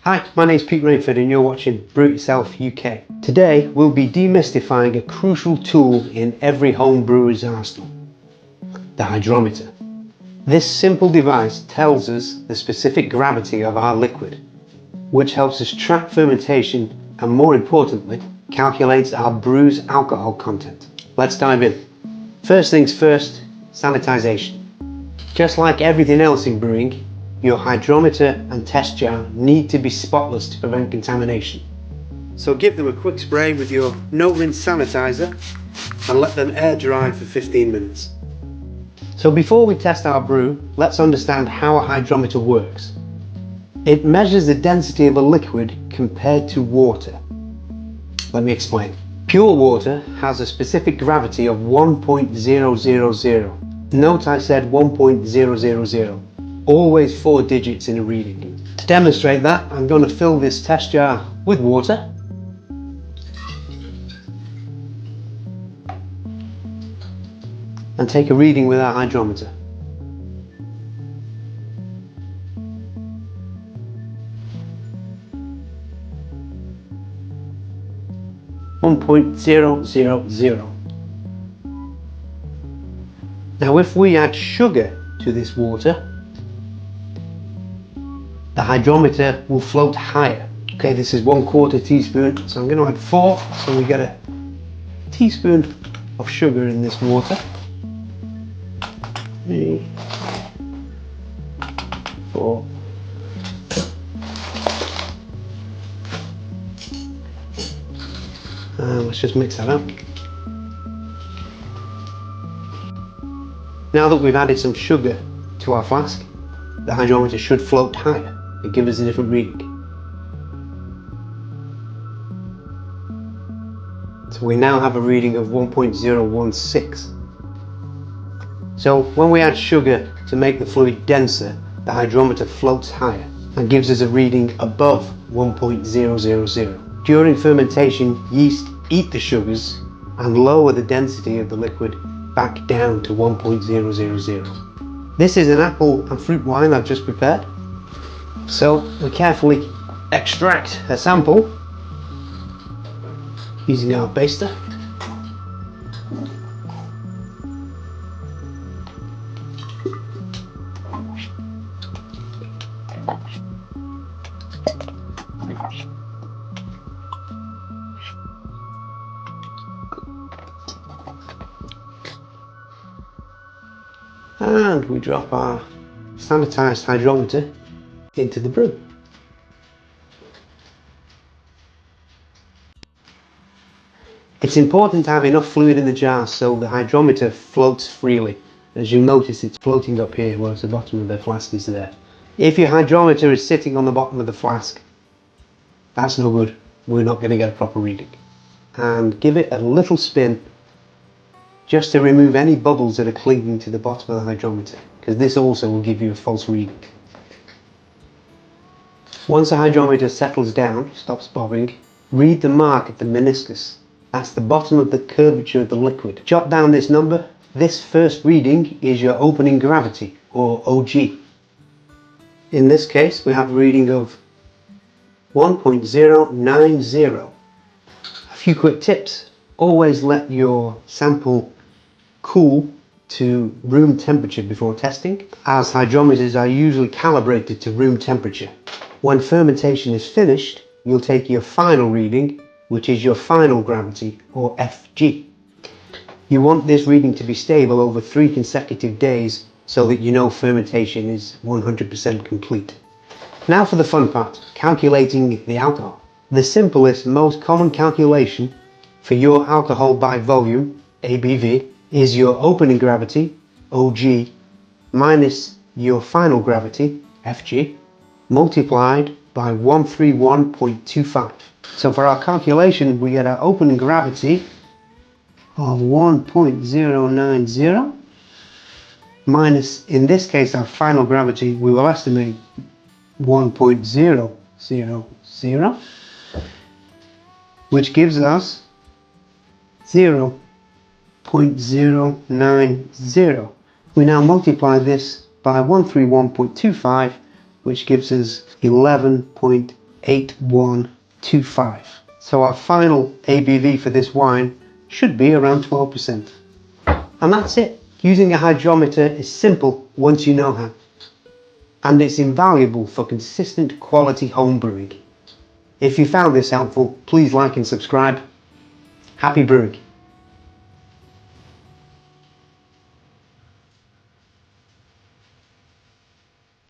Hi, my name's Pete Rainford and you're watching Brew It Yourself UK. Today we'll be demystifying a crucial tool in every home brewer's arsenal, the hydrometer. This simple device tells us the specific gravity of our liquid, which helps us track fermentation and, more importantly, calculates our brew's alcohol content. Let's dive in. First things first, sanitization. Just like everything else in brewing, your hydrometer and test jar need to be spotless to prevent contamination. So give them a quick spray with your no-rinse sanitizer and let them air dry for 15 minutes. So before we test our brew, let's understand how a hydrometer works. It measures the density of a liquid compared to water. Let me explain. Pure water has a specific gravity of 1.000. Note I said 1.000. Always 4 digits in a reading. To demonstrate that, I'm going to fill this test jar with water. And take a reading with our hydrometer. .000. Now if we add sugar to this water, the hydrometer will float higher. Okay, this is 1/4 teaspoon, so I'm going to add 4, so we get a teaspoon of sugar in this water. 3, 4. Let's just mix that up. Now that we've added some sugar to our flask, the hydrometer should float higher and give us a different reading. So we now have a reading of 1.016. So when we add sugar to make the fluid denser, the hydrometer floats higher and gives us a reading above 1.000. During fermentation, yeast eat the sugars and lower the density of the liquid back down to 1.000. This is an apple and fruit wine I've just prepared. So we carefully extract a sample using our baster. And we drop our sanitized hydrometer into the brew. It's important to have enough fluid in the jar so the hydrometer floats freely. As you'll notice, it's floating up here, whereas the bottom of the flask is there. If your hydrometer is sitting on the bottom of the flask, that's no good. We're not going to get a proper reading. And give it a little spin just to remove any bubbles that are clinging to the bottom of the hydrometer, because this also will give you a false reading. Once the hydrometer settles down, stops bobbing, read the mark at the meniscus. That's the bottom of the curvature of the liquid. Jot down this number. This first reading is your opening gravity, or OG. In this case, we have a reading of 1.090. A few quick tips. Always let your sample cool to room temperature before testing, as hydrometers are usually calibrated to room temperature. When fermentation is finished, you'll take your final reading, which is your final gravity, or FG. You want this reading to be stable over 3 consecutive days so that you know fermentation is 100% complete. Now for the fun part, calculating the alcohol. The simplest, most common calculation for your alcohol by volume, ABV, is your opening gravity, OG, minus your final gravity, FG, multiplied by 131.25. So for our calculation, we get our opening gravity of 1.090 minus, in this case, our final gravity, we will estimate 1.000, which gives us 0.090. We now multiply this by 131.25, which gives us 11.0 8125. So our final ABV for this wine should be around 12%. And that's it. Using a hydrometer is simple once you know how. And it's invaluable for consistent quality home brewing. If you found this helpful, please like and subscribe. Happy brewing!